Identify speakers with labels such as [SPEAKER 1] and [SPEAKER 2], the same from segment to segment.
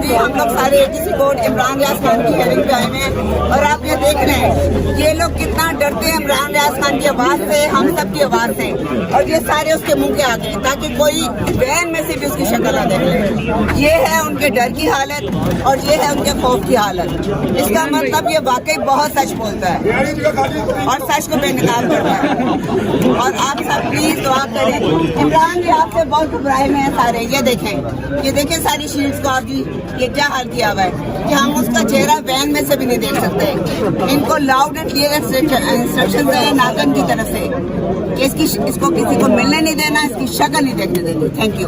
[SPEAKER 1] अभी हम लोग सारे एटीसी कोर्ट इमरान रियाज खान की हेयरिंग पे आए हैं और आप ये देख रहे हैं ये लोग कितना डरते हैं इमरान रियाज खान की आवाज से, हम सब की आवाज से, और ये सारे उसके मुंह के आगे ताकि कोई बहन में से भी उसकी शक्ल ना देख ले। ये है उनके डर की हालत और ये है उनके खौफ की हालत। इसका मतलब ये वाकई बहुत सच बोलता है और सच को बेनकाब करता है। और आप सब प्लीज दुआ करें। इमरान रियाज से बहुत घबराए में है सारे। ये देखें सारी शील्ड्स को आप जी, ये क्या हाल किया हुआ है कि हम उसका चेहरा वैन में से भी नहीं देख सकते। इनको लाउड एंड क्लियर इंस्ट्रक्शंस है नागन की तरफ से कि इसको किसी को मिलने नहीं देना, इसकी शक्ल नहीं देखने देनी। Thank you.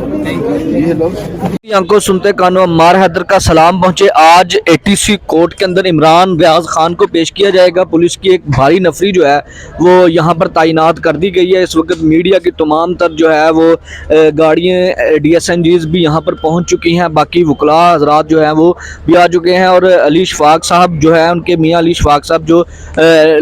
[SPEAKER 2] हमको सुनते कानो अम्मार हैदर का सलाम पहुंचे। आज एटीसी कोर्ट के अंदर इमरान रियाज खान को पेश किया जाएगा। पुलिस की एक भारी नफरी जो है वो यहाँ पर तैनात कर दी गई है। इस वक्त मीडिया की तमाम तर जो है वो गाड़ियाँ DSNGs भी यहाँ पर पहुँच चुकी हैं। बाकी वकला हजरात जो है वो भी आ चुके हैं और अली शफाक साहब जो है उनके मियाँ अली शफाक साहब जो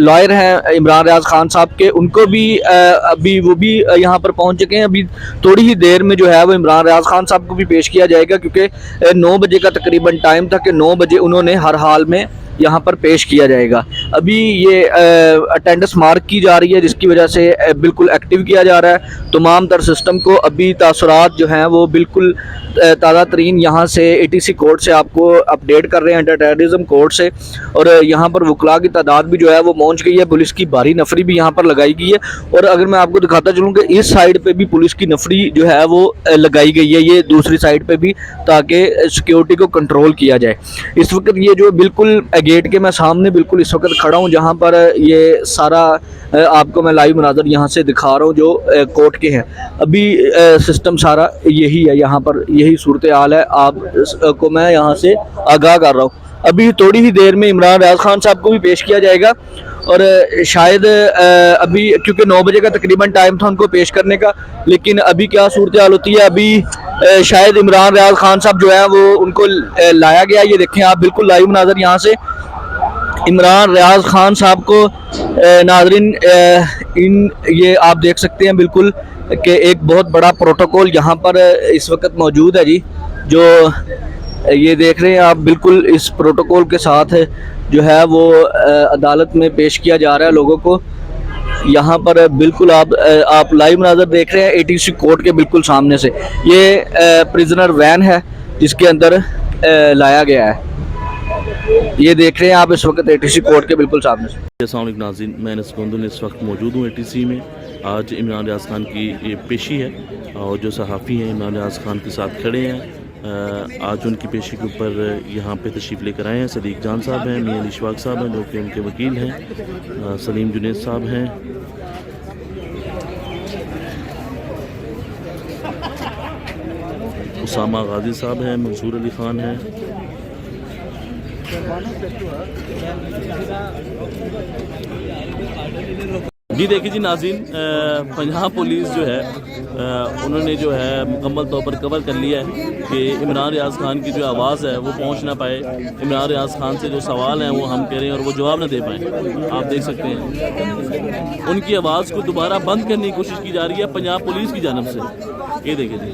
[SPEAKER 2] लॉयर हैं इमरान रियाज खान साहब के, उनको भी अभी वो भी यहाँ पर पहुँच चुके हैं। अभी थोड़ी ही देर में जो है वो इमरान रियाज खान साहब को भी पेश किया जाएगा क्योंकि 9 बजे का तकरीबन टाइम था कि 9 बजे उन्होंने हर हाल में यहाँ पर पेश किया जाएगा। अभी ये अटेंडेंस मार्क की जा रही है जिसकी वजह से बिल्कुल एक्टिव किया जा रहा है तमाम तर सिस्टम को। अभी तासुरात जो हैं वो बिल्कुल ताज़ा तरीन यहाँ से एटीसी कोर्ट से आपको अपडेट कर रहे हैं, एंटी टेररिज्म कोर्ट से। और यहाँ पर वकला की तादाद भी जो है वो पहुँच गई है। पुलिस की भारी नफरी भी यहाँ पर लगाई गई है। और अगर मैं आपको दिखाता चलूँ कि इस साइड पे भी पुलिस की नफरी जो है वो लगाई गई है, ये दूसरी साइड पे भी, ताकि सिक्योरिटी को कंट्रोल किया जाए। इस वक्त ये जो बिल्कुल गेट के मैं सामने बिल्कुल इस वक्त खड़ा हूँ जहाँ पर ये सारा आपको मैं लाइव मनाज़र यहाँ से दिखा रहा हूँ जो कोर्ट के हैं। अभी सिस्टम सारा यही है, यहाँ पर यही सूरत हाल है। आप को मैं यहाँ से आगाह कर रहा हूँ। अभी थोड़ी ही देर में इमरान रियाज खान साहब को भी पेश किया जाएगा और शायद अभी क्योंकि 9 बजे का तकरीबन टाइम था उनको पेश करने का, लेकिन अभी क्या सूरत हाल होती है, अभी शायद इमरान रियाज खान साहब जो है वो उनको लाया गया। ये देखें आप बिल्कुल लाइव मनाज़र यहाँ से इमरान रियाज खान साहब को नाज़रीन इन ये आप देख सकते हैं बिल्कुल कि एक बहुत बड़ा प्रोटोकॉल यहाँ पर इस वक्त मौजूद है जी। जो ये देख रहे हैं आप बिल्कुल इस प्रोटोकॉल के साथ जो है वो अदालत में पेश किया जा रहा है लोगों को। यहाँ पर बिल्कुल आप लाइव मनाज़र देख रहे हैं एटीसी कोर्ट के बिल्कुल सामने से। ये प्रिजनर वैन है जिसके अंदर लाया गया है। ये देख रहे हैं आप इस वक्त एटीसी कोर्ट के बिल्कुल सामने से।
[SPEAKER 3] अस्सलाम वालेकुम नाज़रीन, मैं नसबंदुल इस वक्त मौजूद हूँ एटीसी में। आज इमरान रियाज खान की ये पेशी है और जो सहाफ़ी हैं इमरान रियाज खान के साथ खड़े हैं। आज उनकी पेशी के ऊपर यहाँ पे तशरीफ़ लेकर आए हैं सदीक जान साहब हैं, मियां अली शफाक साहब हैं जो कि उनके वकील हैं, सलीम जुनेद साहब हैं, उसामा गाजी साहब हैं, मंसूर अली ख़ान हैं। जी देखिए जी नाज़रीन, पंजाब पुलिस जो है उन्होंने जो है मुकम्मल तौर पर कवर कर लिया है कि इमरान रियाज खान की जो आवाज़ है वो पहुंच ना पाए। इमरान रियाज खान से जो सवाल हैं वो हम करें और वो जवाब ना दे पाएँ। आप देख सकते हैं उनकी आवाज़ को दोबारा बंद करने की कोशिश की जा रही है पंजाब पुलिस की जानिब से। ये देखिए जी।